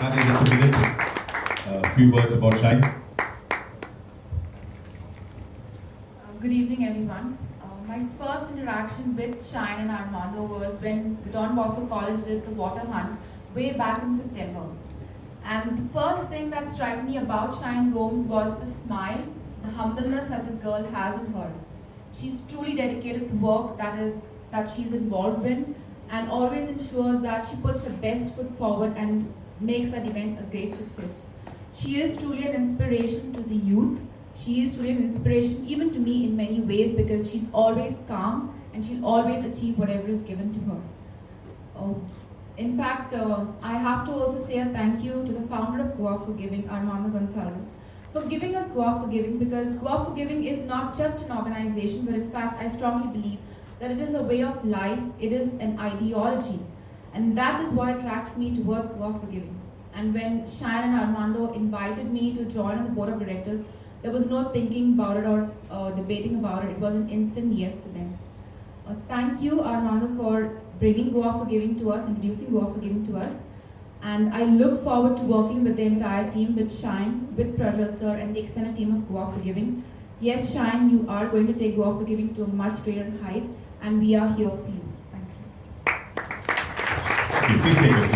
Tania, just a minute. A few words about Shine. Good evening, everyone. My first interaction with Shine and Armando was when Don Bosco College did the water hunt way back in September. And the first thing that struck me about Shine Gomes was the smile, the humbleness that this girl has in her. She's truly dedicated to work that she's involved in, and always ensures that she puts her best foot forward and makes that event a great success. She is truly an inspiration to the youth. She is truly an inspiration even to me in many ways because she's always calm and she'll always achieve whatever is given to her. Oh, in fact, I have to also say a thank you to the founder of Goa ForGiving, Armando Gonzalez, for giving us Goa ForGiving, because Goa ForGiving is not just an organization, but in fact, I strongly believe that it is a way of life, it is an ideology, and that is what attracts me towards Goa ForGiving. And when Shine and Armando invited me to join on the board of directors, there was no thinking about it or debating about it. It was an instant yes to them. Thank you, Armando, for bringing Goa ForGiving to us, introducing Goa ForGiving to us. And I look forward to working with the entire team, with Shine, with Prajal sir, and the extended team of Goa ForGiving. Yes, Shine, you are going to take Goa ForGiving to a much greater height, and we are here for you. Thank you. Please take your seats.